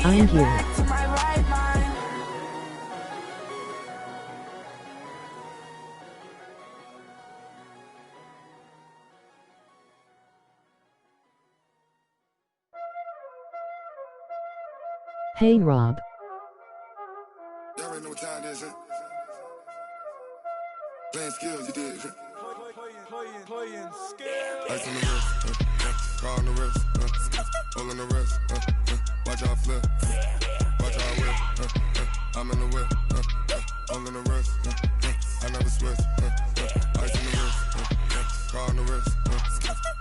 I'm here. Hey Rob. Y'all already know what time it is, huh? Playing skills, you did. Playing skills. Ice on the wrist, car on the wrist, hole in the wrist, watch out flip, watch out whip, I'm in the whip, hole in the wrist, I never switch, ice on the wrist, car on the wrist,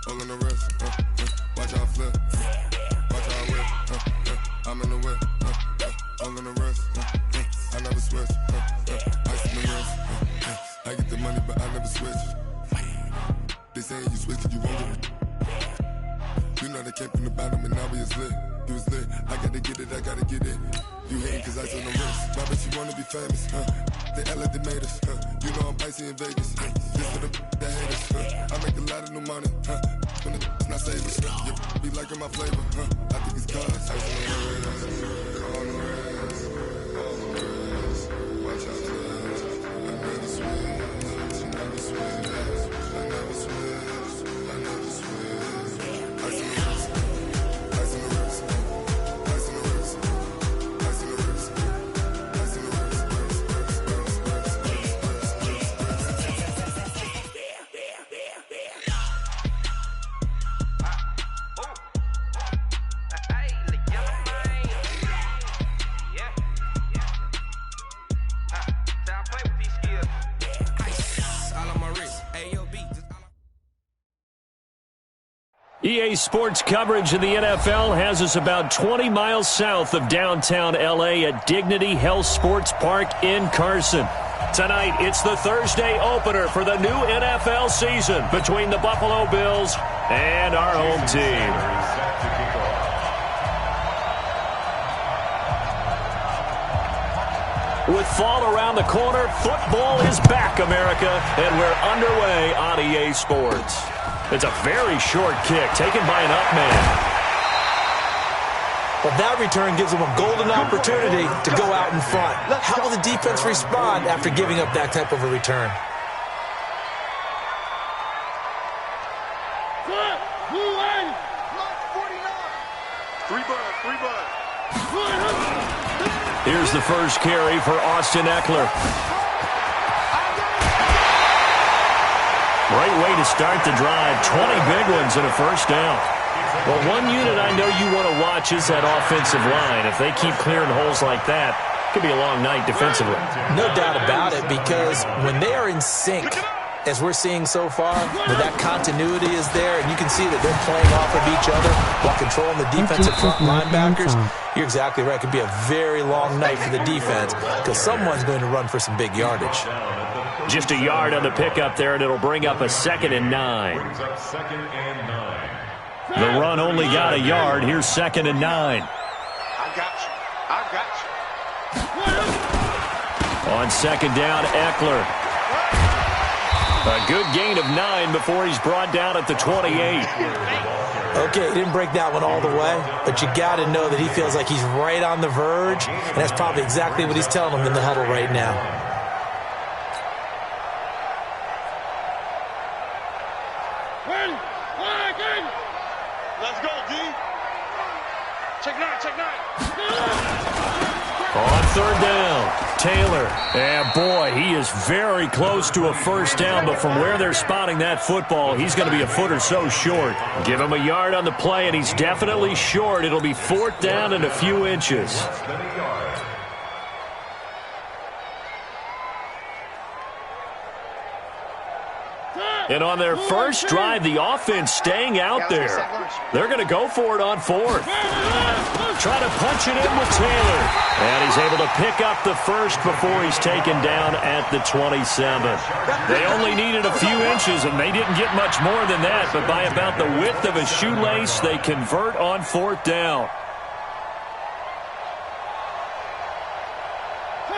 hole in the wrist, watch out flip, watch out whip, I'm in the whip, hole in the wrist, I never switch, ice on the wrist, I get the money but I never switch. They saying you switch it, you won't get it. You know they came from the bottom and now we is lit. You was lit, I gotta get it, I gotta get it. You hating cause ice on the wrist. Why bet you wanna be famous, They act like they made us, You know I'm icy in Vegas, This for the that hate us, I make a lot of new money, When it's not savings, You be liking my flavor, I think it's cause ice on the wrist, on the wrist, on the wrist. Watch out, I never switch, I never switch. I never switch, I never switch. Ice on the wrist, ice on the wrist, ice on the wrist, ice on the wrist, ice on the wrist, EA Sports coverage of the NFL has us about 20 miles south of downtown LA at Dignity Health Sports Park in Carson. Tonight, it's the Thursday opener for the new NFL season between the Buffalo Bills and our home team. With fall around the corner, football is back, America, and we're underway on EA Sports. It's a very short kick taken by an up man. But that return gives them a golden opportunity to go out in front. How will the defense respond after giving up that type of a return? Here's the first carry for Austin Eckler. Great way to start the drive. 20 big ones and a first down. Well, one unit I know you want to watch is that offensive line. If they keep clearing holes like that, it could be a long night defensively. No doubt about it, because when they are in sync, as we're seeing so far, that continuity is there, and you can see that they're playing off of each other while controlling the defensive front linebackers. You're exactly right. It could be a very long night for the defense because someone's going to run for some big yardage. Just a yard on the pickup there, and it'll bring up a 2nd and 9. The run only got a yard. Here's 2nd and 9. I got you. On 2nd down, Eckler. A good gain of 9 before he's brought down at the 28. Okay, he didn't break that one all the way, but you got to know that he feels like he's right on the verge, and that's probably exactly what he's telling them in the huddle right now. Let's go, D. Check 9, check 9. On 3rd down, Taylor. And boy, he is very close to a first down, but from where they're spotting that football, he's going to be a foot or so short. Give him a yard on the play, and he's definitely short. It'll be 4th down and a few inches. And on their first drive, the offense staying out there. They're going to go for it on 4th. Try to punch it in with Taylor. And he's able to pick up the first before he's taken down at the 27. They only needed a few inches, and they didn't get much more than that. But by about the width of a shoelace, they convert on 4th down.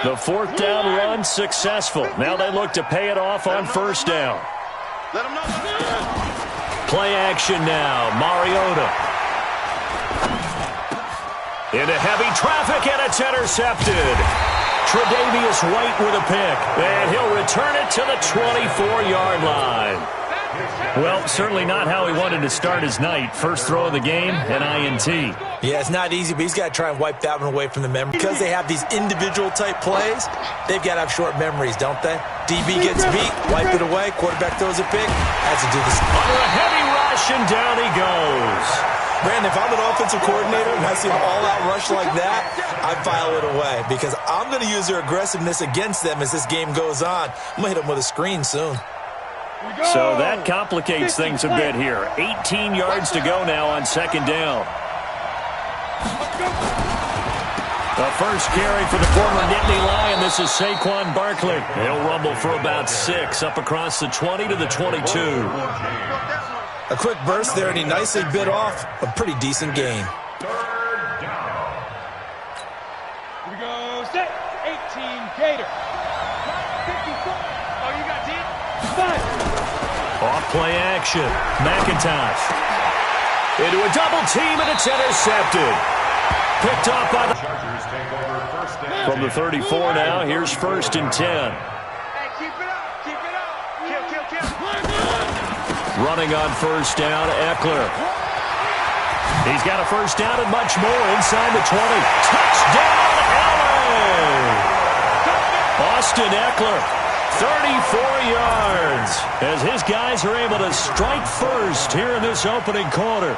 The 4th down run successful. Now they look to pay it off on 1st down. Let him know. Play action now. Mariota. Into heavy traffic, and it's intercepted. Tre'Davious White with a pick, and he'll return it to the 24-yard line. Well, certainly not how he wanted to start his night. First throw of the game, an INT. Yeah, it's not easy, but he's got to try and wipe that one away from the memory. Because they have these individual-type plays, they've got to have short memories, don't they? DB gets beat, wipe it away, quarterback throws a pick, has to do this. Under a heavy rush, and down he goes. Brandon, if I'm an offensive coordinator and I see an all-out rush like that, I file it away because I'm going to use their aggressiveness against them as this game goes on. I'm going to hit them with a screen soon. So that complicates things a bit here. 18 yards to go now on second down. The first carry for the former Nittany Lion. This is Saquon Barkley. He'll rumble for about 6 up across the 20 to the 22. A quick burst there, and he nicely bit off a pretty decent gain. Third down. Here we go. Set. 18 Gator. 54. Oh, you got deep. 5. Off play action. McIntosh. Into a double team, and it's intercepted. Picked off by the Chargers take over first down. From the 34 now, here's 1st and 10. Hey, keep it up. Keep it up. Kill. Running on first down, Eckler. He's got a first down and much more inside the 20. Touchdown, LA! Austin Eckler, 34 yards, as his guys are able to strike first here in this opening quarter.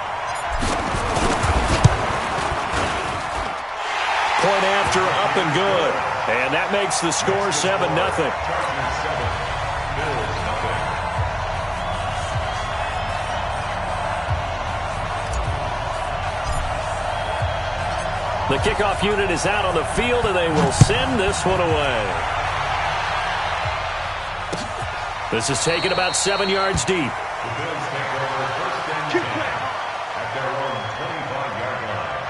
Point after, up and good. And that makes the score 7-0. The kickoff unit is out on the field, and they will send this one away. This is taken about 7 yards deep. The Bills take over first and 10 at their own 25-yard line.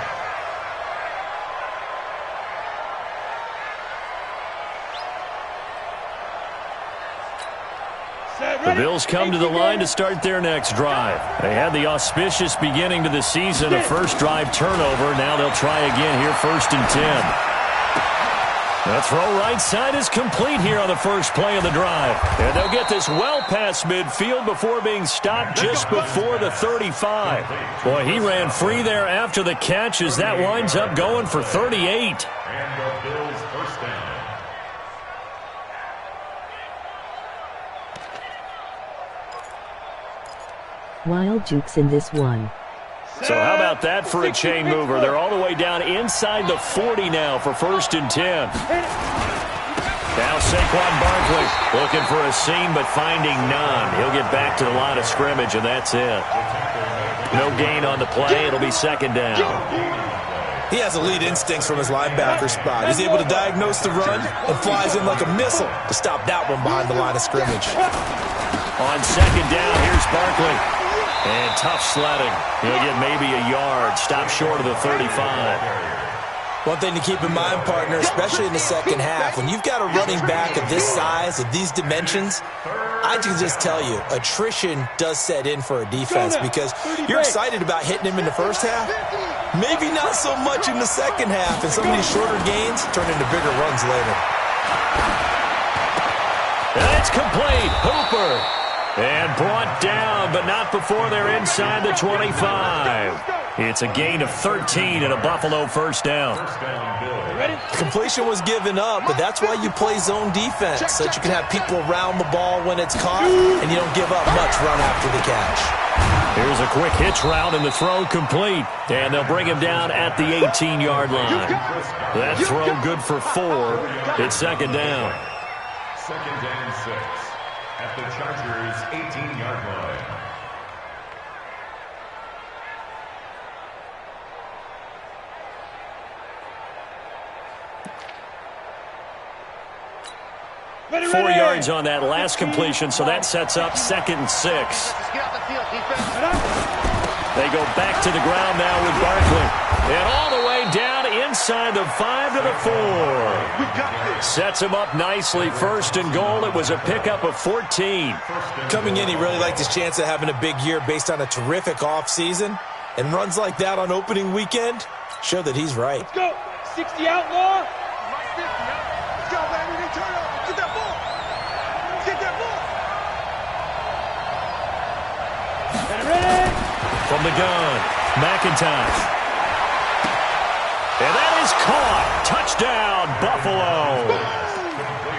The Bills come to the line to start their next drive. They had the auspicious beginning to the season, a first drive turnover. Now they'll try again here, 1st and 10. The throw right side is complete here on the first play of the drive. And they'll get this well past midfield before being stopped just before the 35. Boy, he ran free there after the catch as that winds up going for 38. And the Bills first down. Wild jukes in this one. So how about that for a chain mover? They're all the way down inside the 40 now for 1st and 10. Now Saquon Barkley looking for a seam but finding none. He'll get back to the line of scrimmage, and that's it. No gain on the play. It'll be 2nd down. He has elite instincts from his linebacker spot. He's able to diagnose the run and flies in like a missile to stop that one behind the line of scrimmage. On 2nd down, here's Barkley. And tough sledding. He'll get maybe a yard. Stop short of the 35. One thing to keep in mind, partner, especially in the second half, when you've got a running back of this size, of these dimensions, I can just tell you, attrition does set in for a defense because you're excited about hitting him in the first half. Maybe not so much in the second half, and some of these shorter gains turn into bigger runs later. And it's complete. Hooper. And brought down, but not before they're inside the 25. It's a gain of 13 and a Buffalo first down. Completion was given up, but that's why you play zone defense, so that you can have people around the ball when it's caught, and you don't give up much run after the catch. Here's a quick hitch route, and the throw complete. And they'll bring him down at the 18-yard line. That throw good for 4. It's 2nd down. 2nd and 6 at the Chargers' 18-yard line. Ready. 4 yards on that last completion, so that sets up 2nd and 6. They go back to the ground now with Barkley. And all the way down inside the 5 to the 4. Sets him up nicely. 1st and goal. It was a pickup of 14. Coming in, he really liked his chance of having a big year based on a terrific offseason. And runs like that on opening weekend, show that he's right. Let's go. 60 outlaw. Let's go, baby. Turn up. Get that ball. Get that ball. Ready? From the gun, McIntosh. And that is caught. Touchdown, Buffalo.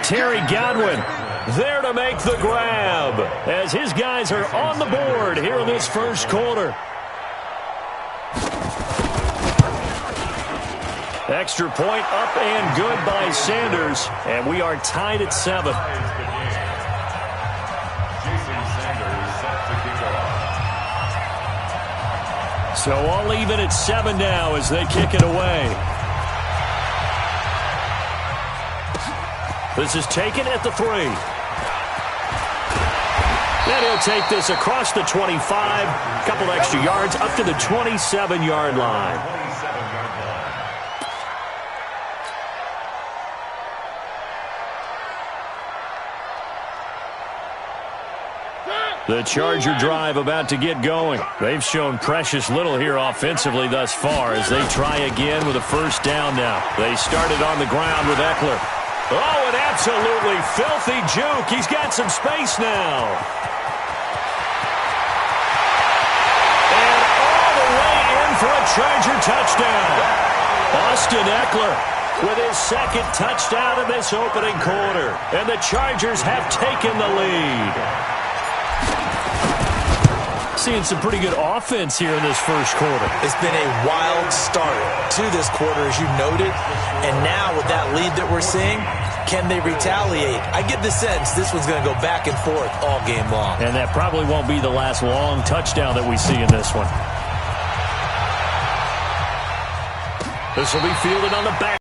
Terry Godwin there to make the grab as his guys are on the board here in this first quarter. Extra point up and good by Sanders, and we are tied at 7. So all even at 7 now as they kick it away. This is taken at the 3. And he'll take this across the 25. A couple extra yards up to the 27-yard line. The Charger drive about to get going. They've shown precious little here offensively thus far as they try again with a first down now. They started on the ground with Eckler. Oh, an absolutely filthy juke. He's got some space now. And all the way in for a Charger touchdown. Austin Eckler with his second touchdown in this opening quarter. And the Chargers have taken the lead. Seeing some pretty good offense here in this first quarter. It's been a wild start to this quarter, as you noted. And now with that lead that we're seeing, can they retaliate? I get the sense this one's going to go back and forth all game long. And that probably won't be the last long touchdown that we see in this one. This will be fielded on the back.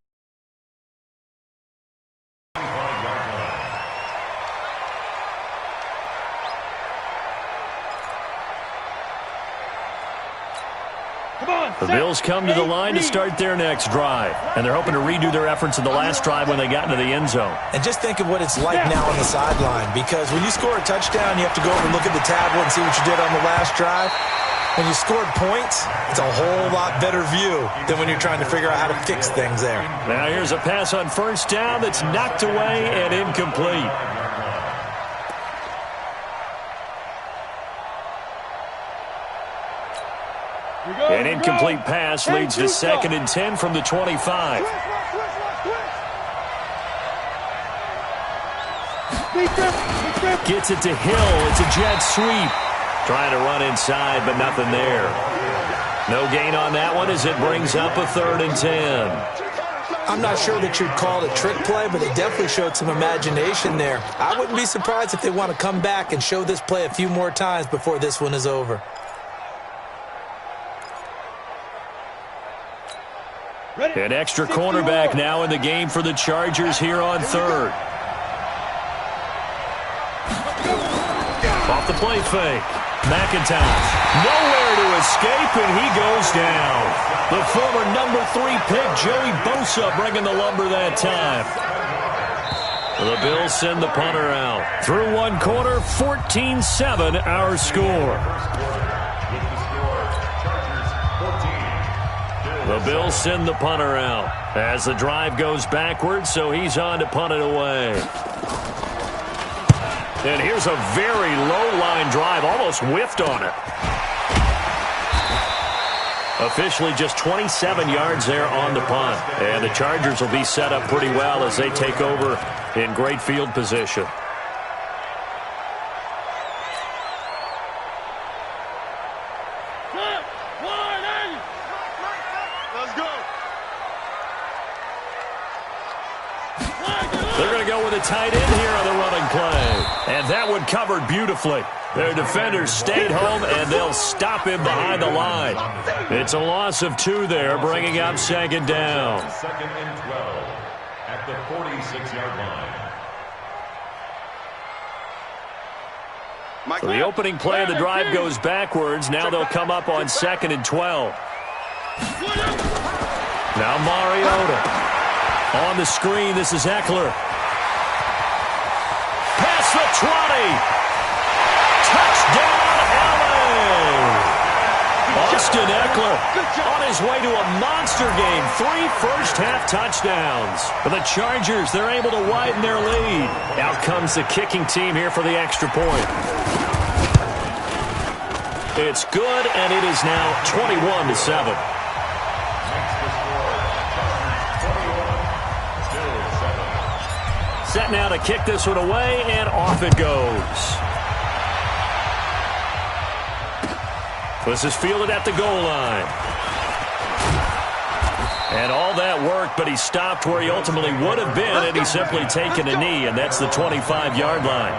The Bills come to the line to start their next drive. And they're hoping to redo their efforts in the last drive when they got into the end zone. And just think of what it's like now on the sideline. Because when you score a touchdown, you have to go over and look at the tablet and see what you did on the last drive. When you scored points, it's a whole lot better view than when you're trying to figure out how to fix things there. Now here's a pass on first down that's knocked away and incomplete. An incomplete pass leads to 2nd and 10 from the 25. Gets it to Hill. It's a jet sweep. Trying to run inside, but nothing there. No gain on that one as it brings up a 3rd and 10. I'm not sure that you'd call it a trick play, but it definitely showed some imagination there. I wouldn't be surprised if they want to come back and show this play a few more times before this one is over. An extra cornerback now in the game for the Chargers here on 3rd. Off the play fake. McIntosh. Nowhere to escape, and he goes down. The former number 3 pick, Joey Bosa, bringing the lumber that time. The Bills send the punter out. Through one quarter, 14-7 our score. The Bills send the punter out as the drive goes backwards, so he's on to punt it away. And here's a very low-line drive, almost whiffed on it. Officially just 27 yards there on the punt. And the Chargers will be set up pretty well as they take over in great field position. They're going to go with a tight end here on the running play. And that one covered beautifully. Their defenders stayed home, and they'll stop him behind the line. It's a loss of 2 there, bringing up 2nd down. 2nd and 12 at the 46-yard line. So the opening play of the drive goes backwards. Now they'll come up on 2nd and 12. Now Mariota. On the screen, this is Eckler. Past the 20. Touchdown, LA. Austin Eckler on his way to a monster game. 3 first-half touchdowns. For the Chargers, they're able to widen their lead. Out comes the kicking team here for the extra point. It's good, and it is now 21-7. Set now to kick this one away, and off it goes. This is fielded at the goal line. And all that worked, but he stopped where he ultimately would have been, and he's simply taken a knee, and that's the 25-yard line.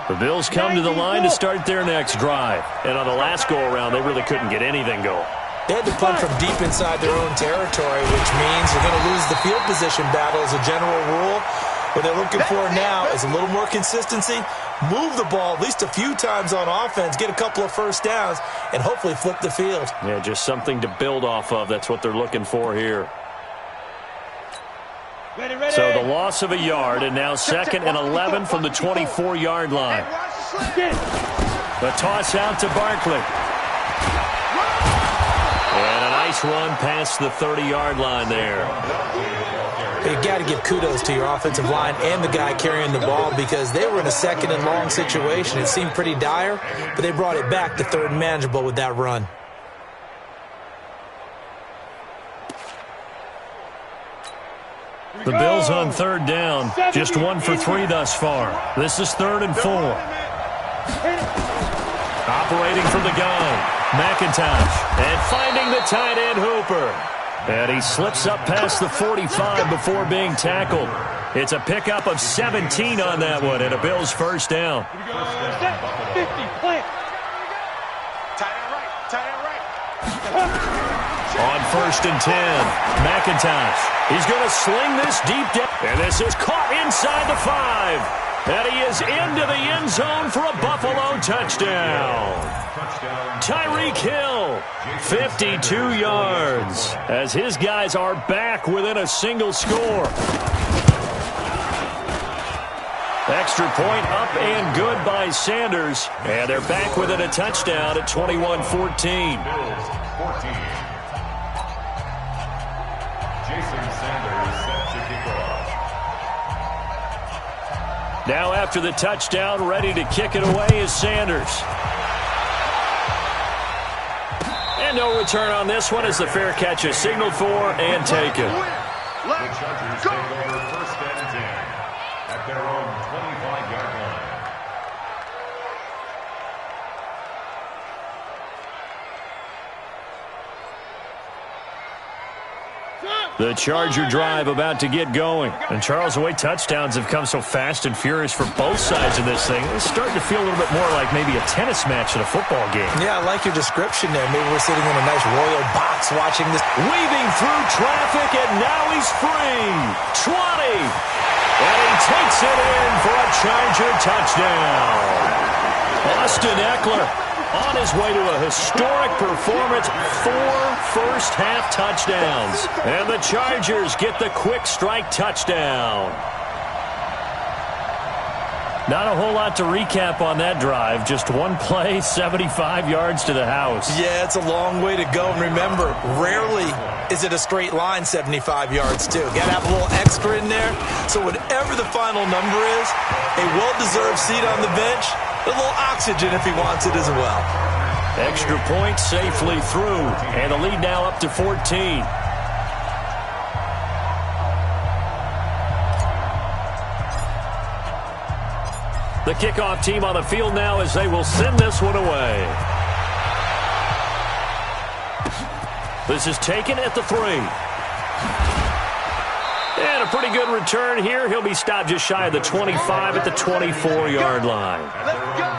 The Bills come to the line to start their next drive. And on the last go-around, they really couldn't get anything going. They had to punt from deep inside their own territory, which means you're going to lose the field position battle as a general rule. What they're looking for now is a little more consistency, move the ball at least a few times on offense, get a couple of first downs, and hopefully flip the field. Yeah, just something to build off of. That's what they're looking for here. Ready. So the loss of a yard, and now 2nd and 11 from the 24-yard line. The toss out to Barkley. And a nice run past the 30-yard line there. You've got to give kudos to your offensive line and the guy carrying the ball because they were in a 2nd and long situation. It seemed pretty dire, but they brought it back to 3rd and manageable with that run. The Bills on 3rd down, just 1 for 3 thus far. This is 3rd and 4. Operating from the gun, McIntosh, and finding the tight end Hooper. And he slips up past the 45 before being tackled. It's a pickup of 17 on that one, and a Bills first down. 50, plant. Tight end right. On 1st and 10, McIntosh. He's going to sling this deep down. And this is caught inside the 5. And he is into the end zone for a Buffalo touchdown. Tyreek Hill, 52 yards, as his guys are back within a single score. Extra point up and good by Sanders. And they're back within a touchdown at 21-14. Now after the touchdown, ready to kick it away is Sanders. And no return on this one as the fair catch is signaled for and taken. The Chargers take over 1st and 10 at their own 25-yard line. The Charger drive about to get going. And Charles, the way touchdowns have come so fast and furious for both sides of this thing, it's starting to feel a little bit more like maybe a tennis match at a football game. Yeah, I like your description there. Maybe we're sitting in a nice royal box watching this. Weaving through traffic, and now he's free. 20. And he takes it in for a Charger touchdown. Austin Eckler on his way to a historic performance, 4 first-half touchdowns. And the Chargers get the quick strike touchdown. Not a whole lot to recap on that drive. Just one play, 75 yards to the house. Yeah, it's a long way to go. And remember, rarely is it a straight line 75 yards, too. Got to have a little extra in there. So whatever the final number is, a well-deserved seat on the bench, a little oxygen if he wants it as well. Extra point safely through. And the lead now up to 14. The kickoff team on the field now as they will send this one away. This is taken at the 3. And a pretty good return here. He'll be stopped just shy of the 25 at the 24-yard line. Let's go.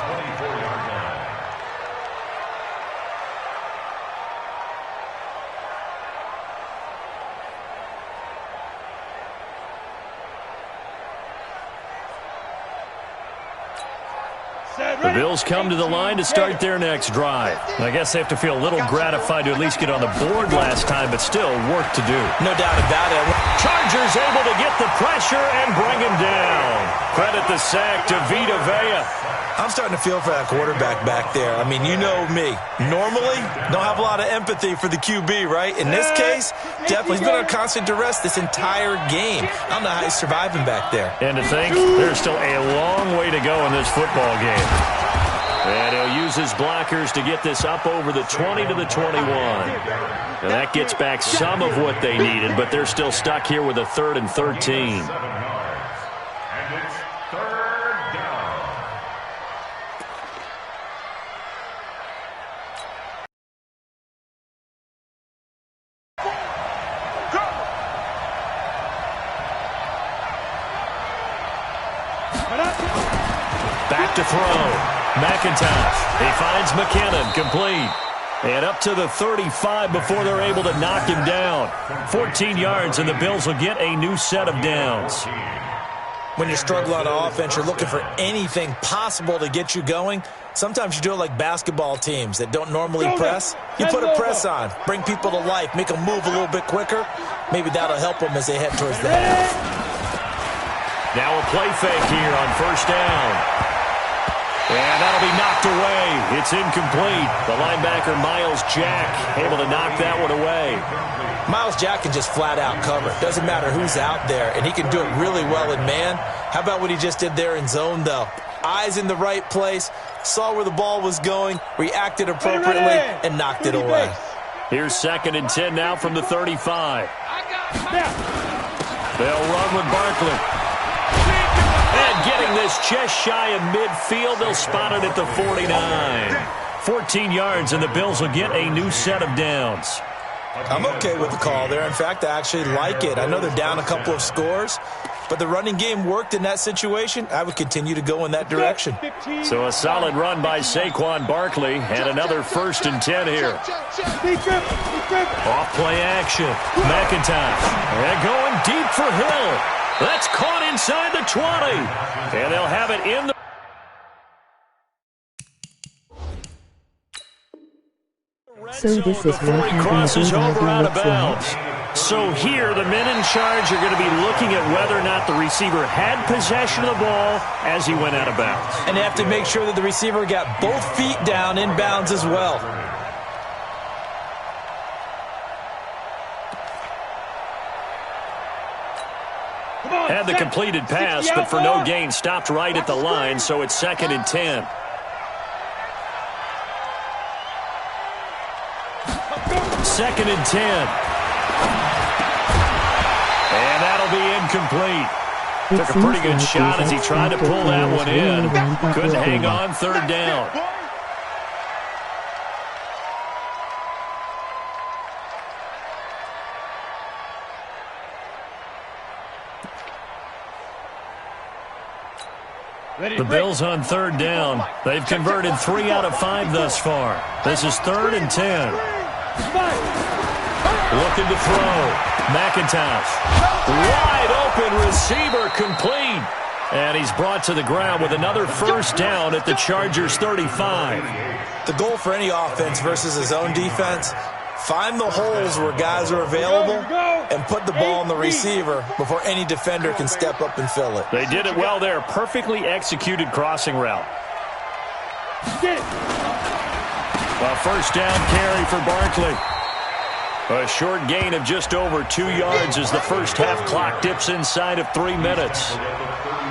The Bills come to the line to start their next drive. I guess they have to feel a little gratified to at least get on the board last time, but still work to do. No doubt about it. Chargers able to get the pressure and bring him down. Credit the sack to Vita Vea. I'm starting to feel for that quarterback back there. I mean, you know me. Normally, don't have a lot of empathy for the QB, right? In this case, definitely he's been on constant duress this entire game. I don't know how he's surviving back there. And to think, there's still a long way to go in this football game. And he'll use his blockers to get this up over the 20 to the 21. And that gets back some of what they needed, but they're still stuck here with a 3rd and 13. Back to throw. McIntosh. He finds McKinnon. Complete. And up to the 35 before they're able to knock him down. 14 yards, and the Bills will get a new set of downs. When you're struggling on offense, you're looking for anything possible to get you going. Sometimes you do it like basketball teams that don't normally press. You put a press on, bring people to life, make them move a little bit quicker. Maybe that'll help them as they head towards the half. Now a play fake here on 1st down. And that'll be knocked away. It's incomplete. The linebacker, Miles Jack, able to knock that one away. Miles Jack can just flat out cover. Doesn't matter who's out there, and he can do it really well in man. How about what he just did there in zone, though? Eyes in the right place, saw where the ball was going, reacted appropriately, and knocked it away. Here's 2nd and 10 now from the 35. They'll run with Barkley. And getting this just shy of midfield, they'll spot it at the 49. 14 yards, and the Bills will get a new set of downs. I'm okay with the call there. In fact, I actually like it. I know they're down a couple of scores, but the running game worked in that situation. I would continue to go in that direction. So a solid run by Saquon Barkley, and another 1st and 10 here. Off play action. McIntosh. And going deep for Hill. That's caught inside the 20. And they'll have it in the... So this is before he crosses over out of bounds. So here, the men in charge are going to be looking at whether or not the receiver had possession of the ball as he went out of bounds. And they have to make sure that the receiver got both feet down in bounds as well. Had the completed pass, but for no gain, stopped right at the line, so it's 2nd and 10. Second and 10. And that'll be incomplete. Took a pretty good shot as he tried to pull that one in. Couldn't hang on 3rd down. The Bills on 3rd down. They've converted 3 out of 5 thus far. This is 3rd and 10. Looking to throw. McIntosh. Wide open receiver, complete. And he's brought to the ground with another 1st down at the Chargers' 35. The goal for any offense versus his own defense, find the holes where guys are available and put the ball on the receiver before any defender can step up and fill it. They did it well there. Perfectly executed crossing route. A 1st down carry for Barkley. A short gain of just over 2 yards as the first half clock dips inside of 3 minutes.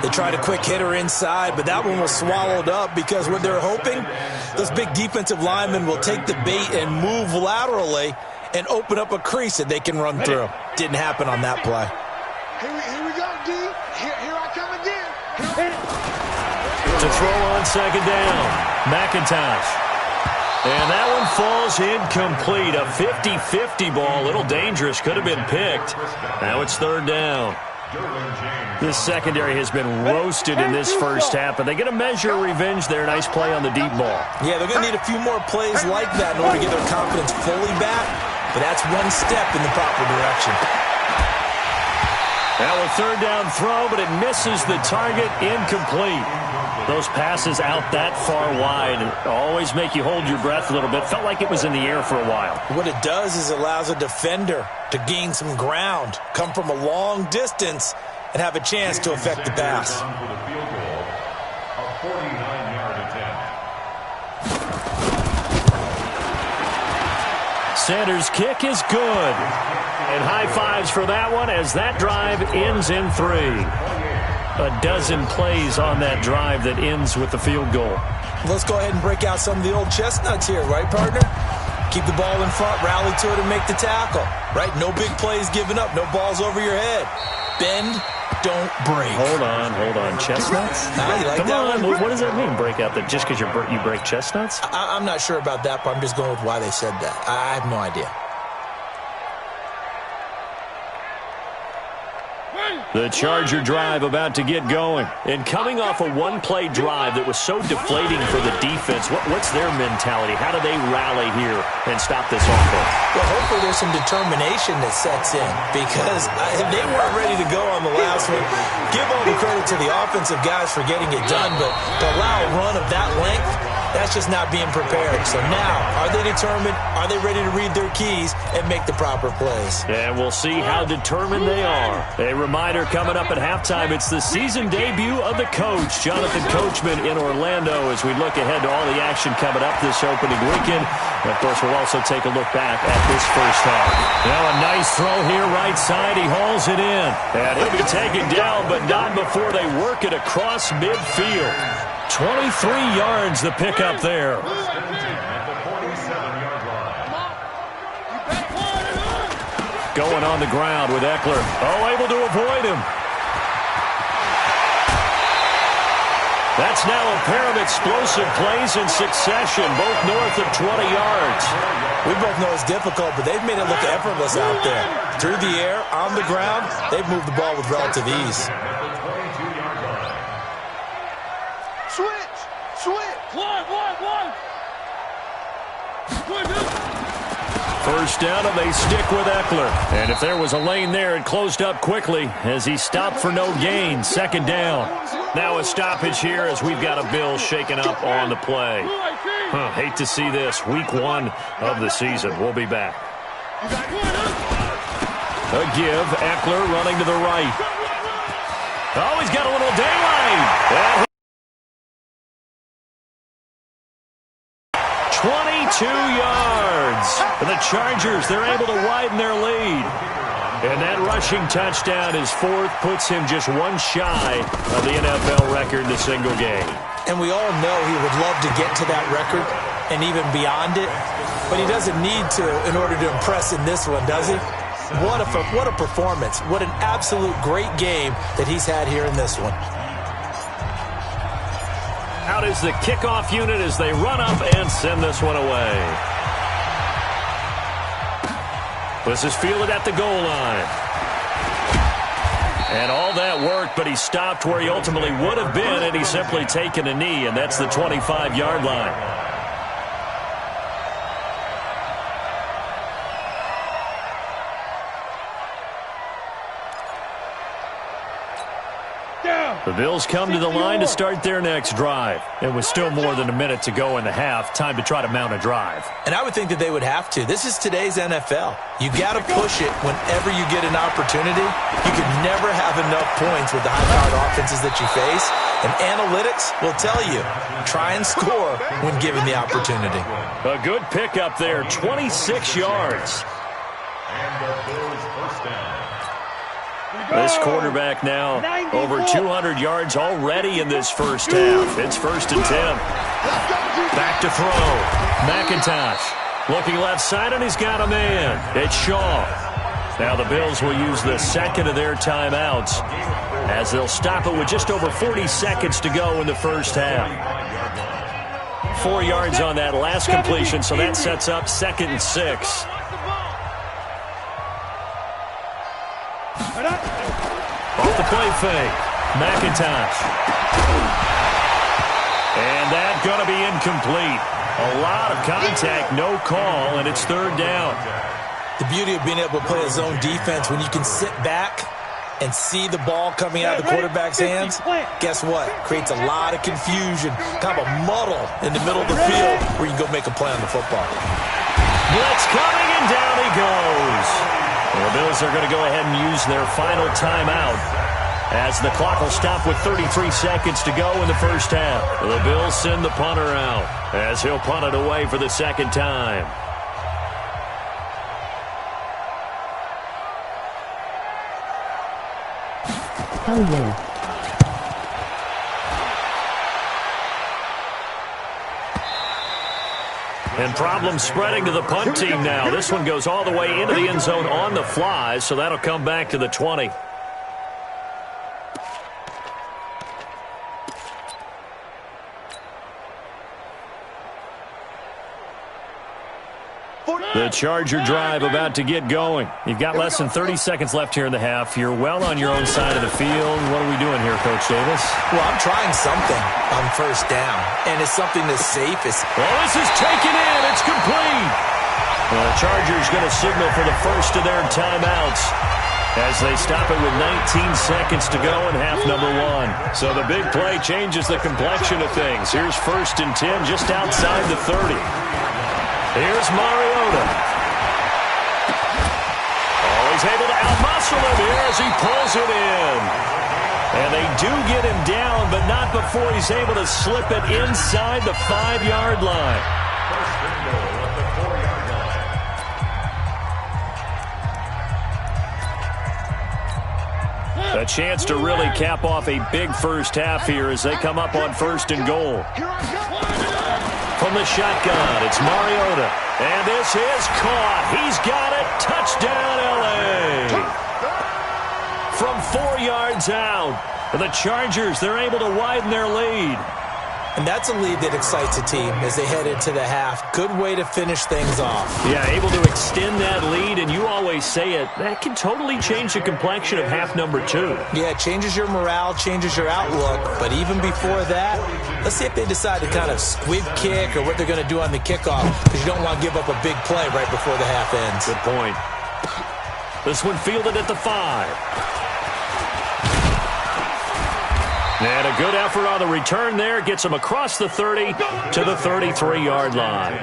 They tried a quick hitter inside, but that one was swallowed up because what they're hoping, those big defensive linemen will take the bait and move laterally and open up a crease that they can run through. Didn't happen on that play. Here we go, D. Here I come again. To throw on 2nd down, McIntosh. And that one falls incomplete. A 50-50 ball, a little dangerous, could have been picked. Now it's 3rd down. This secondary has been roasted in this first half, but they get a measure of revenge there. Nice play on the deep ball. Yeah, they're going to need a few more plays like that in order to get their confidence fully back, but that's one step in the proper direction. Now a third down throw, but it misses the target, incomplete. Those passes out that far wide always make you hold your breath a little bit. Felt like it was in the air for a while. What it does is allows a defender to gain some ground, come from a long distance, and have a chance to affect the pass. For the field goal, a 49-yard attempt. Sanders' kick is good. And high fives for that one as that drive ends in 3. A dozen plays on that drive that ends with the field goal. Let's go ahead and break out some of the old chestnuts here, right, partner? Keep the ball in front, rally to it, and make the tackle, right? No big plays given up, no balls over your head. Bend, don't break. Hold on. Chestnuts? You like Come that on, one? what does that mean, break out? That just because you break chestnuts? I'm not sure about that, but I'm just going with why they said that. I have no idea. The Charger drive about to get going. And coming off a one-play drive that was so deflating for the defense, what's their mentality? How do they rally here and stop this offense? Well, hopefully there's some determination that sets in because they weren't ready to go on the last one. Give all the credit to the offensive guys for getting it done, but to allow a run of that length, that's just not being prepared. So now, are they determined? Are they ready to read their keys and make the proper plays? And we'll see how determined they are. A reminder coming up at halftime, it's the season debut of the coach, Jonathan Coachman in Orlando, as we look ahead to all the action coming up this opening weekend. And of course, we'll also take a look back at this first half. Now a nice throw here, right side. He hauls it in. And he'll be taken down, but not before they work it across midfield. 23 yards the pickup there. At the 47-yard line. Going on the ground with Eckler. Oh, able to avoid him. That's now a pair of explosive plays in succession, both north of 20 yards. We both know it's difficult, but they've made it look effortless out there. Through the air, on the ground, they've moved the ball with relative ease. At the 22-yard line. Switch. One. First down, and they stick with Eckler. And if there was a lane there, it closed up quickly as he stopped for no gain. Second down. Now a stoppage here as we've got a Bill shaken up on the play. Hate to see this. Week 1 of the season. We'll be back. A give. Eckler running to the right. Oh, he's got a little daylight. 22 yards. The Chargers, they're able to widen their lead. And that rushing touchdown is 4th, puts him just one shy of the NFL record in a single game. And we all know he would love to get to that record and even beyond it, but he doesn't need to in order to impress in this one, does he? What a performance. What an absolute great game that he's had here in this one. Out is the kickoff unit as they run up and send this one away. This is fielded at the goal line. And all that worked, but he stopped where he ultimately would have been, and he's simply taken a knee, and that's the 25-yard line. The Bills come to the line to start their next drive. And with still more than a minute to go in the half, time to try to mount a drive. And I would think that they would have to. This is today's NFL. You got to push it whenever you get an opportunity. You can never have enough points with the high-powered offenses that you face. And analytics will tell you, try and score when given the opportunity. A good pickup there, 26 yards. And the Bills first down. This quarterback now over 200 yards already in this first half. It's first and 10. Back to throw. McIntosh looking left side, and he's got a man. It's Shaw. Now the Bills will use the second of their timeouts as they'll stop it with just over 40 seconds to go in the first half. 4 yards on that last completion, so that sets up 2nd and 6. Off the play fake. McIntosh. And that's going to be incomplete. A lot of contact, no call, and it's 3rd down. The beauty of being able to play a zone defense when you can sit back and see the ball coming out of the quarterback's hands, guess what? Creates a lot of confusion, kind of a muddle in the middle of the field where you can go make a play on the football. Blitz coming, and down he goes. And the Bills are going to go ahead and use their final timeout as the clock will stop with 33 seconds to go in the first half. The Bills send the punter out as he'll punt it away for the second time. Oh yeah. And problems spreading to the punt team now. This one goes all the way into the end zone on the fly, so that'll come back to the 20. The Charger drive about to get going. You've got less than 30 seconds left here in the half. You're well on your own side of the field. What are we doing here, Coach Davis? Well, I'm trying something on first down, and it's something that's safe. Well, this is taken in. It's complete. Well, the Chargers going to signal for the first of their timeouts as they stop it with 19 seconds to go in half number one. So the big play changes the complexion of things. Here's 1st and 10 just outside the 30. Here's Mariota. Oh, he's able to outmuscle him here as he pulls it in. And they do get him down, but not before he's able to slip it inside the 5-yard line. First and goal at the 4-yard line. A chance to really cap off a big first half here as they come up on 1st and goal. From the shotgun, it's Mariota. And this is caught. He's got it. Touchdown, L.A. From 4 yards out. The Chargers, they're able to widen their lead. And that's a lead that excites a team as they head into the half. Good way to finish things off. Yeah, able to extend that lead, and you always say it, that can totally change the complexion of half number two. Yeah, it changes your morale, changes your outlook. But even before that, let's see if they decide to kind of squib kick or what they're going to do on the kickoff, because you don't want to give up a big play right before the half ends. Good point. This one fielded at the 5. And a good effort on the return there. Gets him across the 30 to the 33-yard line.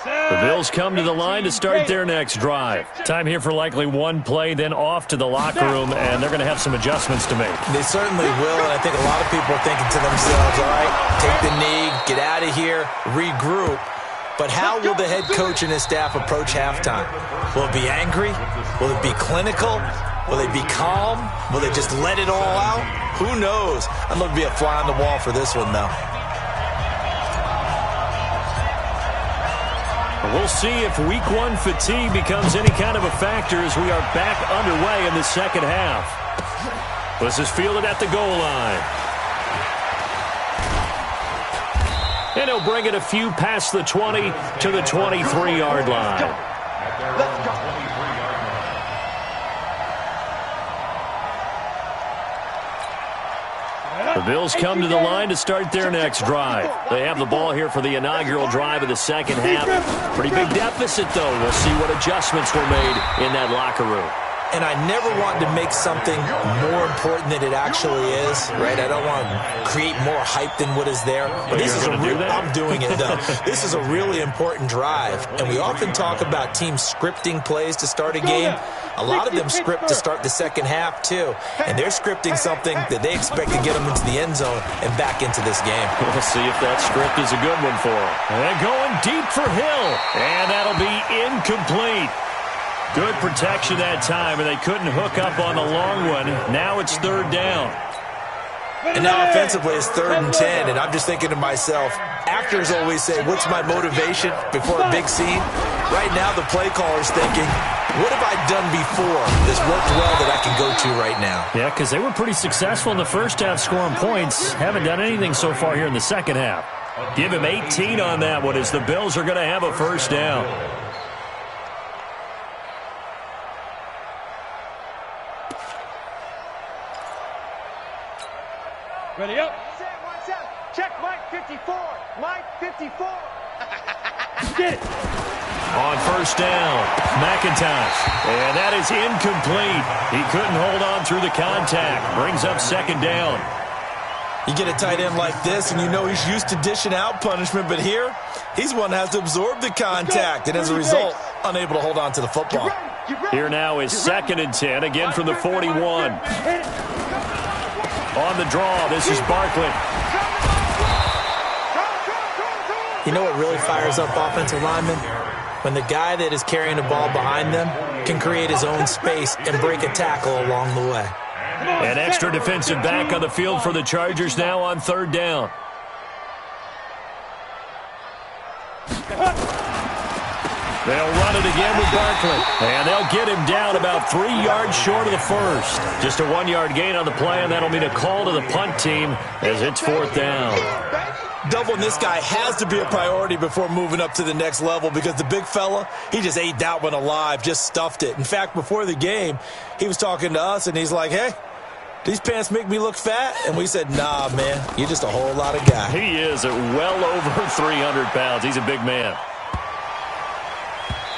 The Bills come to the line to start their next drive. Time here for likely one play, then off to the locker room, and they're going to have some adjustments to make. They certainly will, and I think a lot of people are thinking to themselves, all right, take the knee, get out of here, regroup. But how will the head coach and his staff approach halftime? Will it be angry? Will it be clinical? Will they be calm? Will they just let it all out? Who knows? I'd love to be a fly on the wall for this one, though. We'll see if week one fatigue becomes any kind of a factor as we are back underway in the second half. This is fielded at the goal line. And he'll bring it a few past the 20 to the 23-yard line. Let's go. The Bills come to the line to start their next drive. They have the ball here for the inaugural drive of the second half. Pretty big deficit, though. We'll see what adjustments were made in that locker room. And I never want to make something more important than it actually is, right? I don't want to create more hype than what is there. But this is I'm doing it, though. This is a really important drive. And we often talk about teams scripting plays to start a game. A lot of them script to start the second half, too. And they're scripting something that they expect to get them into the end zone and back into this game. We'll see if that script is a good one for them. And going deep for Hill. And that'll be incomplete. Good protection that time, and they couldn't hook up on the long one. Now it's third down. And now offensively it's 3rd and 10, and I'm just thinking to myself, actors always say, what's my motivation before a big scene? Right now the play caller's thinking, what have I done before that's worked well that I can go to right now? Yeah, because they were pretty successful in the first half scoring points. Haven't done anything so far here in the second half. Give him 18 on that one as the Bills are going to have a first down. Ready up. Check Mike 54. Mike 54. Get it. On first down, McIntosh. And that is incomplete. He couldn't hold on through the contact. Brings up second down. You get a tight end like this, and you know he's used to dishing out punishment, but here, he's one that has to absorb the contact, and as a result, unable to hold on to the football. Here now is 2nd and 10, again from the 41. On the draw, this is Barkley. You know what really fires up offensive linemen? When the guy that is carrying the ball behind them can create his own space and break a tackle along the way. An extra defensive back on the field for the Chargers now on 3rd down. They'll run it again with Barkley. And they'll get him down about 3 yards short of the first. Just a 1-yard gain on the play, and that'll mean a call to the punt team as it's 4th down. Doubling this guy has to be a priority before moving up to the next level because the big fella, he just ate that one alive, just stuffed it. In fact, before the game, he was talking to us, and he's like, hey, these pants make me look fat? And we said, nah, man, you're just a whole lot of guy. He is well over 300 pounds. He's a big man.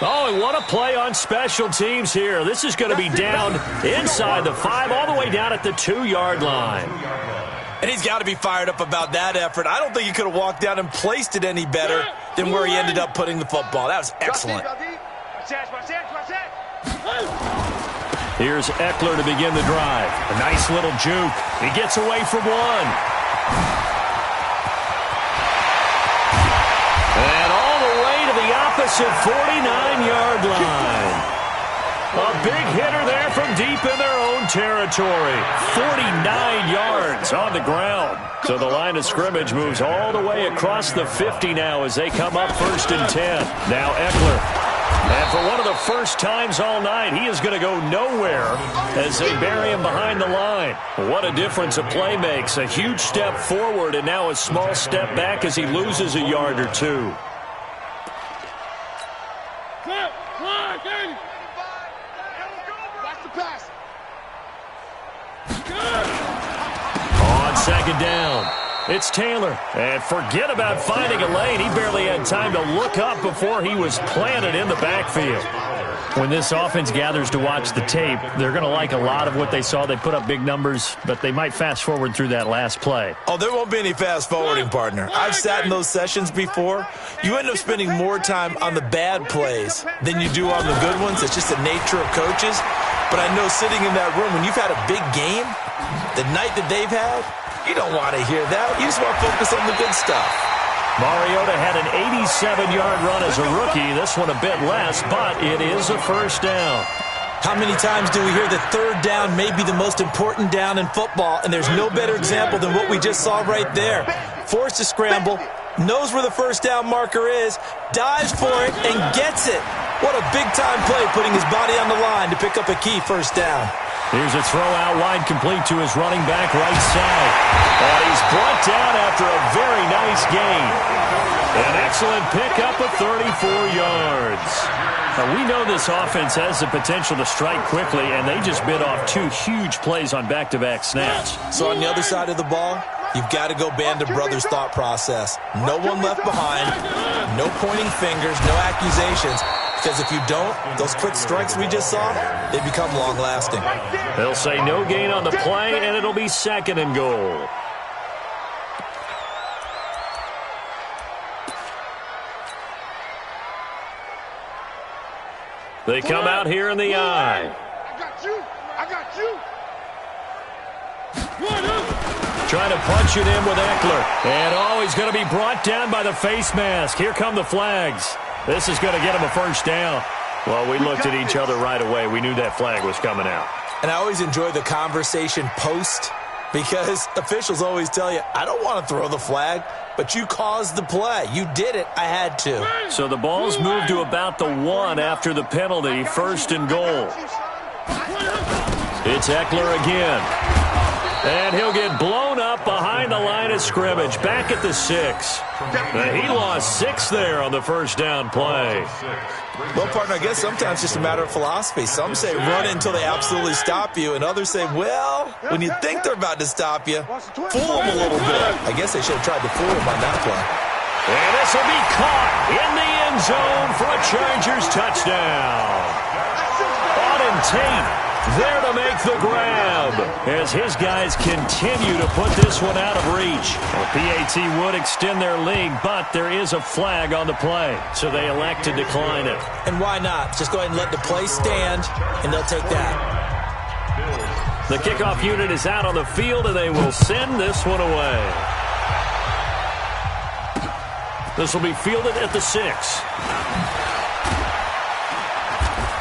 Oh, and what a play on special teams here. This is going to be down inside the 5, all the way down at the 2-yard line. And he's got to be fired up about that effort. I don't think he could have walked down and placed it any better than where he ended up putting the football. That was excellent. Here's Eckler to begin the drive. A nice little juke. He gets away from one. And all the way to the opposite 49-yard line. A big hitter there from deep in their own territory. 49 yards on the ground. So the line of scrimmage moves all the way across the 50 now as they come up 1st and 10. Now Eckler. And for one of the first times all night, he is going to go nowhere as they bury him behind the line. What a difference a play makes. A huge step forward and now a small step back as he loses a yard or two. On 2nd down, it's Taylor. And forget about finding a lane. He barely had time to look up before he was planted in the backfield. When this offense gathers to watch the tape, they're going to like a lot of what they saw. They put up big numbers, but they might fast forward through that last play. Oh, there won't be any fast forwarding, partner. I've sat in those sessions before. You end up spending more time on the bad plays than you do on the good ones. It's just the nature of coaches. But I know sitting in that room, when you've had a big game, the night that they've had, you don't want to hear that. You just want to focus on the good stuff. Mariota had an 87-yard run as a rookie. This one a bit less, but it is a 1st down. How many times do we hear that 3rd down may be the most important down in football, and there's no better example than what we just saw right there. Forced to scramble, knows where the 1st down marker is, dives for it, and gets it. What a big-time play, putting his body on the line to pick up a key 1st down. Here's a throw out wide complete to his running back right side. And he's brought down after a very nice gain. An excellent pickup of 34 yards. Now, we know this offense has the potential to strike quickly, and they just bit off 2 huge plays on back-to-back snaps. So on the other side of the ball, you've got to go Band of Brothers thought process. No one left behind, no pointing fingers, no accusations. Because if you don't, those quick strikes we just saw, they become long-lasting. They'll say no gain on the play, and it'll be 2nd and goal. They come out here in the eye. I got you. I got you. Trying to punch it in with Eckler. And he's going to be brought down by the face mask. Here come the flags. This is going to get him a 1st down. Well, we looked at each other right away. We knew that flag was coming out. And I always enjoy the conversation post because officials always tell you, I don't want to throw the flag, but you caused the play. You did it. I had to. So the ball's moved to about the 1 after the penalty. 1st and goal. It's Eckler again. And he'll get blown up behind the line of scrimmage. Back at the 6. And he lost 6 there on the 1st down play. Well, partner, I guess sometimes it's just a matter of philosophy. Some say run until they absolutely stop you, and others say, well, when you think they're about to stop you, fool them a little bit. I guess they should have tried to fool them on that play. And This will be caught in the end zone for a Chargers touchdown. Auden Tate there to make the grab as his guys continue to put this one out of reach. Well, PAT would extend their lead, but there is a flag on the play, so they elect to decline it. And why not? Just go ahead and let the play stand, and they'll take that. The kickoff unit is out on the field, and they will send this one away. This will be fielded at the 6.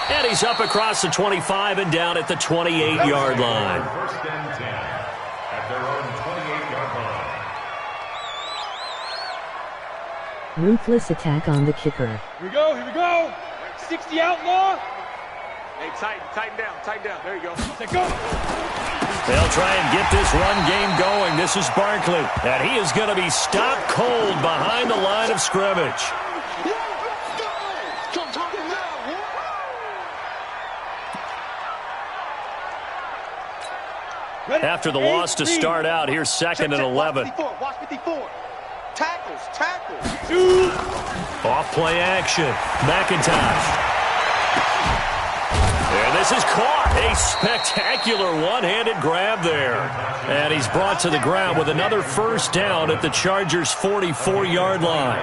And he's up across the 25 and down at the 28-yard line. First and 10 at their own 28-yard line. Ruthless attack on the kicker. Here we go, here we go. 60 outlaw. Hey, tighten down. There you go. Let's go. They'll try and get this run game going. This is Barkley, and he is going to be stopped cold behind the line of scrimmage. After the loss to start out, here's 2nd and 11. Watch 54. Tackles. Off play action. McIntosh. And this is caught. A spectacular one-handed grab there. And he's brought to the ground with another first down at the Chargers' 44-yard line.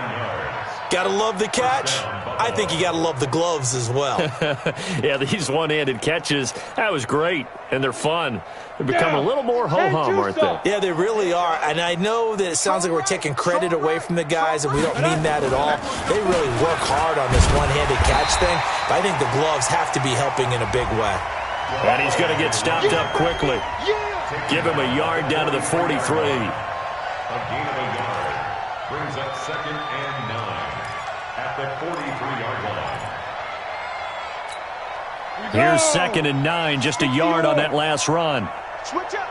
Gotta love the catch. I think you gotta love the gloves as well. Yeah, these one-handed catches, that was great. And they're fun. They've become a little more ho-hum, aren't they? Yeah, they really are. And I know that it sounds like we're taking credit away from the guys, and we don't mean that at all. They really work hard on this one-handed catch thing. But I think the gloves have to be helping in a big way. And he's going to get stopped up quickly. Give him a yard down to the 43. A gain of a yard brings up 2nd and 9 at the 43-yard line. Here's 2nd and 9, just a yard on that last run. Switch up.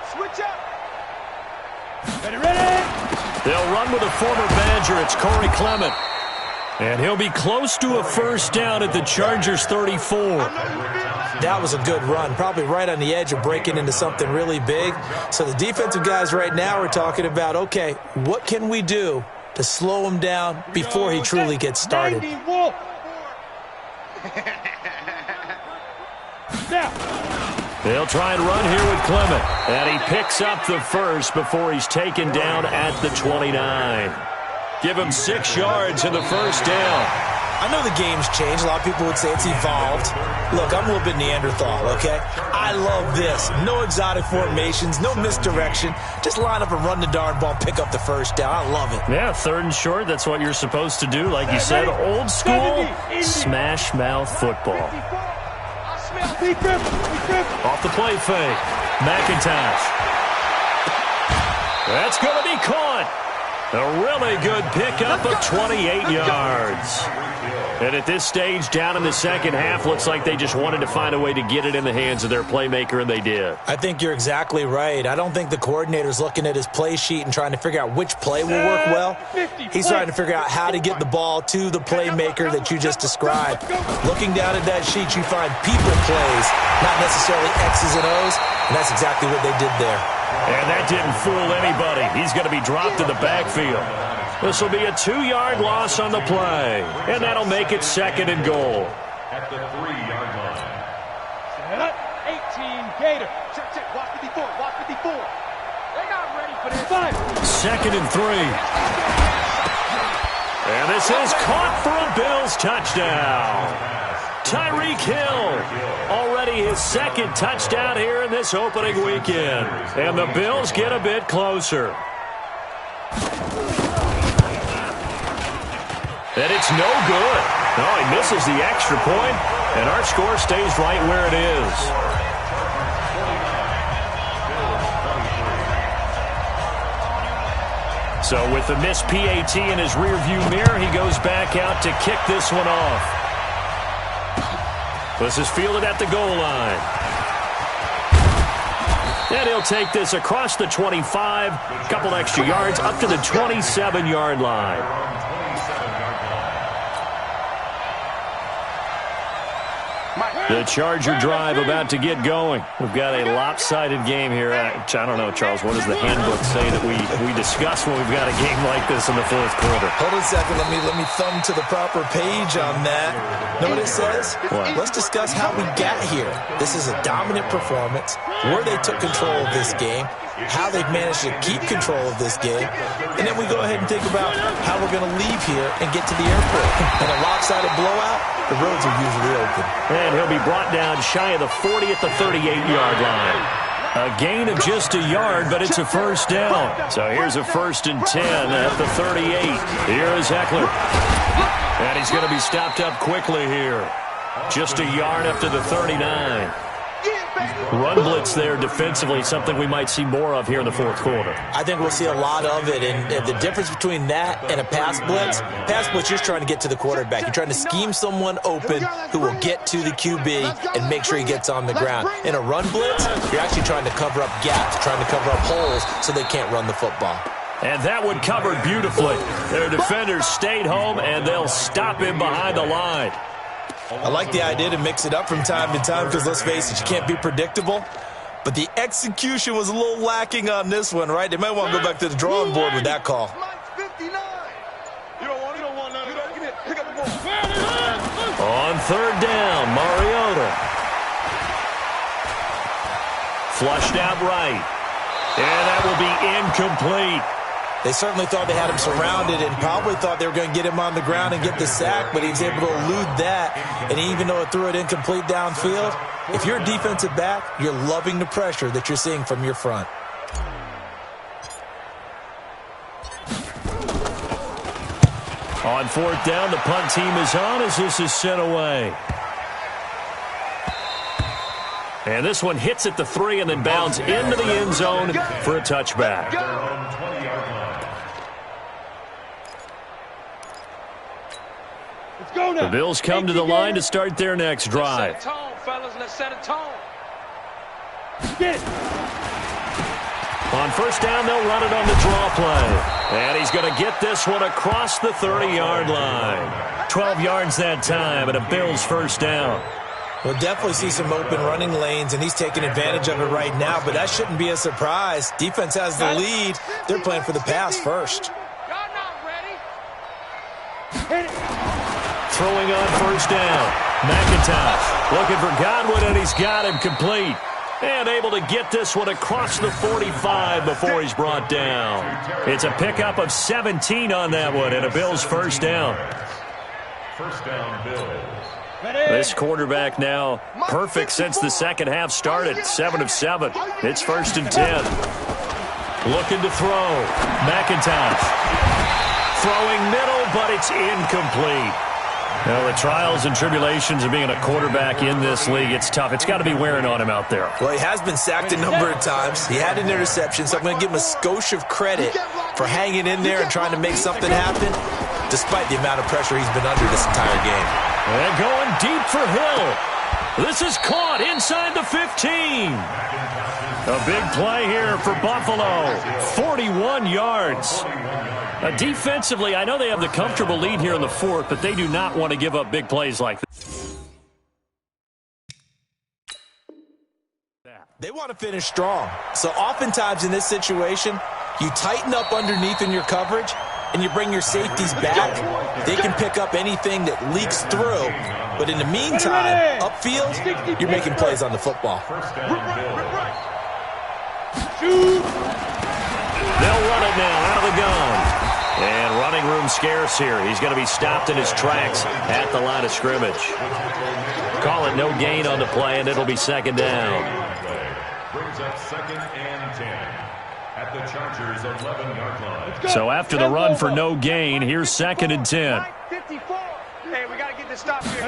Ready. They'll run with a former Badger. It's Corey Clement. And he'll be close to a first down at the Chargers' 34. That was a good run, probably right on the edge of breaking into something really big. So the defensive guys right now are talking about, okay, what can we do to slow him down before he truly gets started? They'll try and run here with Clement. And he picks up the first before he's taken down at the 29. Give him 6 yards in the first down. I know the game's changed. A lot of people would say it's evolved. Look, I'm a little bit Neanderthal, okay? I love this. No exotic formations, no misdirection. Just line up and run the darn ball, pick up the first down. I love it. Yeah, 3rd and short, that's what you're supposed to do. Like you said, old school, smash mouth football. Off the play fake. McIntosh. That's going to be caught. A really good pickup of 28 yards. And at this stage, down in the second half, looks like they just wanted to find a way to get it in the hands of their playmaker, and they did. I think you're exactly right. I don't think the coordinator's looking at his play sheet and trying to figure out which play will work well. He's trying to figure out how to get the ball to the playmaker that you just described. Looking down at that sheet, you find people plays, not necessarily X's and O's, and that's exactly what they did there. And that didn't fool anybody. He's going to be dropped in the backfield. This will be a 2-yard loss on the play, and that'll make it 2nd and goal. At the 3-yard line. 18 Gator. Check. Watch 54. They're not ready for this. 2nd and 3. And this is caught for a Bills touchdown. Tyreek Hill, already his 2nd touchdown here in this opening weekend. And the Bills get a bit closer. And it's no good. No, he misses the extra point, and our score stays right where it is. So with the missed PAT in his rearview mirror, he goes back out to kick this one off. This is fielded at the goal line. And he'll take this across the 25, a couple extra yards, up to the 27-yard line. The Charger drive about to get going. We've got a lopsided game here. I don't know, Charles, what does the handbook say that we discuss when we've got a game like this in the fourth quarter? Hold on a second. Let me thumb to the proper page on that. Know what it says? What? Let's discuss how we got here. This is a dominant performance, where they took control of this game, how they've managed to keep control of this game, and then we go ahead and think about how we're going to leave here and get to the airport. In a lopsided blowout, the roads are usually open. And he'll be brought down shy of the 40 at the 38-yard line. A gain of just a yard, but it's a first down. So here's a 1st and 10 at the 38. Here is Eckler. And he's going to be stopped up quickly here. Just a yard up to the 39. Run blitz there defensively, something we might see more of here in the fourth quarter. I think we'll see a lot of it, and the difference between that and a pass blitz, you're just trying to get to the quarterback. You're trying to scheme someone open who will get to the QB and make sure he gets on the ground. In a run blitz, you're actually trying to cover up gaps, trying to cover up holes so they can't run the football. And that one covered beautifully. Their defenders stayed home, and they'll stop him behind the line. I like the idea to mix it up from time to time because, let's face it, you can't be predictable. But the execution was a little lacking on this one, right? They might want to go back to the drawing board with that call. On 3rd down, Mariota. Flushed out right. And that will be incomplete. They certainly thought they had him surrounded and probably thought they were going to get him on the ground and get the sack, but he was able to elude that. And even though it threw it incomplete downfield, if you're a defensive back, you're loving the pressure that you're seeing from your front. On 4th down, the punt team is on as this is sent away. And this one hits at the 3 and then bounds into the end zone for a touchback. The Bills come to the line to start their next drive. Let's set a tone, fellas. Let's set a tone. On 1st down, they'll run it on the draw play. And he's going to get this one across the 30-yard line. 12 yards that time, and a Bills 1st down. We'll definitely see some open running lanes, and he's taking advantage of it right now, but that shouldn't be a surprise. Defense has the lead. They're playing for the pass first. Y'all not ready? Throwing on 1st down. McIntosh looking for Godwin, and he's got him complete. And able to get this one across the 45 before he's brought down. It's a pickup of 17 on that one, and a Bills 1st down. 1st down, Bills. This quarterback now perfect since the second half started. 7 of 7. It's 1st and 10. Looking to throw. McIntosh. Throwing middle, but it's incomplete. Well, the trials and tribulations of being a quarterback in this league, it's tough. It's got to be wearing on him out there. Well, he has been sacked a number of times. He had an interception, so I'm going to give him a skosh of credit for hanging in there and trying to make something happen, despite the amount of pressure he's been under this entire game. And going deep for Hill. This is caught inside the 15. A big play here for Buffalo. 41 yards. Defensively, I know they have the comfortable lead here in the 4th, but they do not want to give up big plays like this. They want to finish strong. So oftentimes in this situation, you tighten up underneath in your coverage, and you bring your safeties back. They can pick up anything that leaks through. But in the meantime, upfield, you're making plays on the football. They'll run it now out of the gun. And running room scarce here. He's going to be stopped in his tracks at the line of scrimmage. Call it no gain on the play, and it'll be 2nd down. Brings up 2nd and 10 at the Chargers' 11-yard line. So after the run for no gain, here's 2nd and 10. 54. Hey, we got to get this stop here.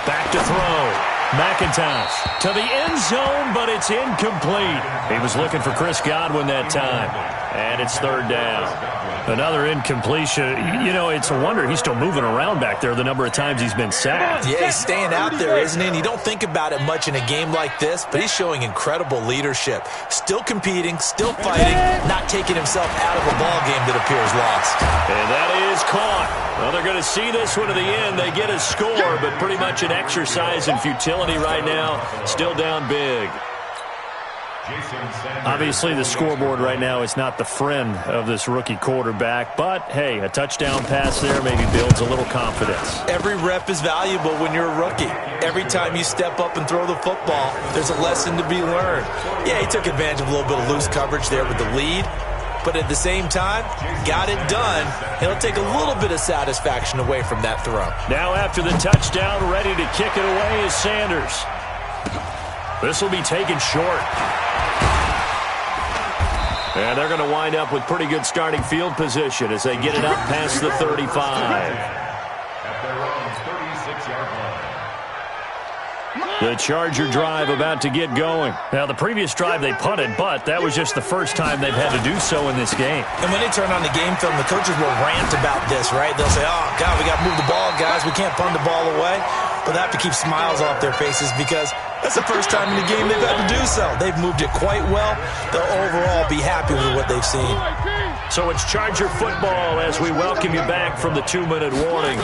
Back to throw. McIntosh to the end zone, but it's incomplete. He was looking for Chris Godwin that time. And it's 3rd down. Another incompletion. You know, it's a wonder he's still moving around back there the number of times he's been sacked. Yeah, he's staying out there, isn't he? And you don't think about it much in a game like this, but he's showing incredible leadership. Still competing, still fighting, not taking himself out of a ball game that appears lost. And that is caught. Well, they're going to see this one to the end. They get a score, but pretty much an exercise in futility right now. Still down big. Obviously, the scoreboard right now is not the friend of this rookie quarterback. But, hey, a touchdown pass there maybe builds a little confidence. Every rep is valuable when you're a rookie. Every time you step up and throw the football, there's a lesson to be learned. Yeah, he took advantage of a little bit of loose coverage there with the lead. But at the same time, got it done. He'll take a little bit of satisfaction away from that throw. Now after the touchdown, ready to kick it away is Sanders. This will be taken short. And they're going to wind up with pretty good starting field position as they get it up past the 35. At their own 36-yard line. The Charger drive about to get going. Now, the previous drive they punted, but that was just the first time they've had to do so in this game. And when they turn on the game film, the coaches will rant about this, right? They'll say, oh, God, we got to move the ball, guys. We can't punt the ball away. But they have to keep smiles off their faces because that's the first time in the game they've had to do so. They've moved it quite well. They'll overall be happy with what they've seen. So it's Charger football as we welcome you back from the 2-minute warning.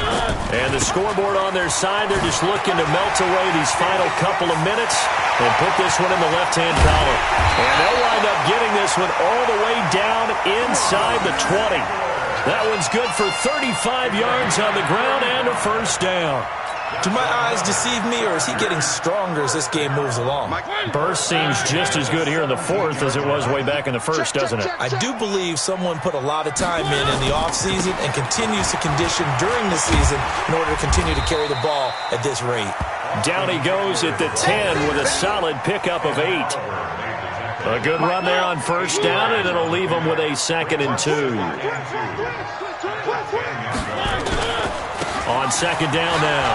And the scoreboard on their side, they're just looking to melt away these final couple of minutes and put this one in the left-hand column. And they'll wind up getting this one all the way down inside the 20. That one's good for 35 yards on the ground and a first down. Do my eyes deceive me, or is he getting stronger as this game moves along? Burst seems just as good here in the fourth as it was way back in the first, doesn't it? I do believe someone put a lot of time in the offseason and continues to condition during the season in order to continue to carry the ball at this rate. Down he goes at the 10 with a solid pickup of 8. A good run there on first down, and it'll leave him with a 2nd and 2. On second down now,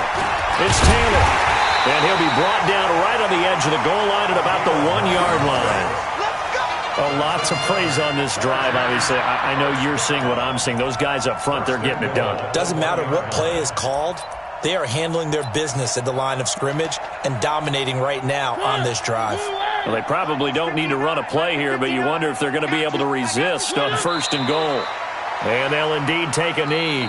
it's Taylor. And he'll be brought down right on the edge of the goal line at about the 1-yard line. Lots of praise on this drive, obviously. I know you're seeing what I'm seeing. Those guys up front, they're getting it done. Doesn't matter what play is called. They are handling their business at the line of scrimmage and dominating right now on this drive. Well, they probably don't need to run a play here, but you wonder if they're going to be able to resist on 1st and goal. And they'll indeed take a knee.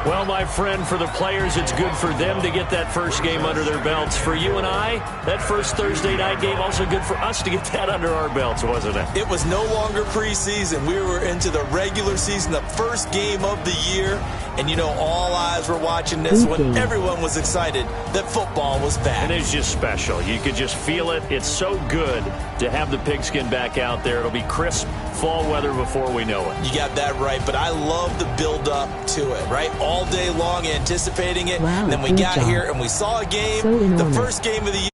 Well, my friend, for the players, it's good for them to get that first game under their belts. For you and I, that first Thursday night game, also good for us to get that under our belts, wasn't it? It was no longer preseason. We were into the regular season, the first game of the year. And, you know, all eyes were watching this one. Everyone was excited that football was back. And it's just special. You could just feel it. It's so good to have the pigskin back out there. It'll be crisp fall weather before we know it. You got that right, but I love the build-up to it, right? All day long anticipating it. Wow, and then we got here and we saw a game, the first game of the year.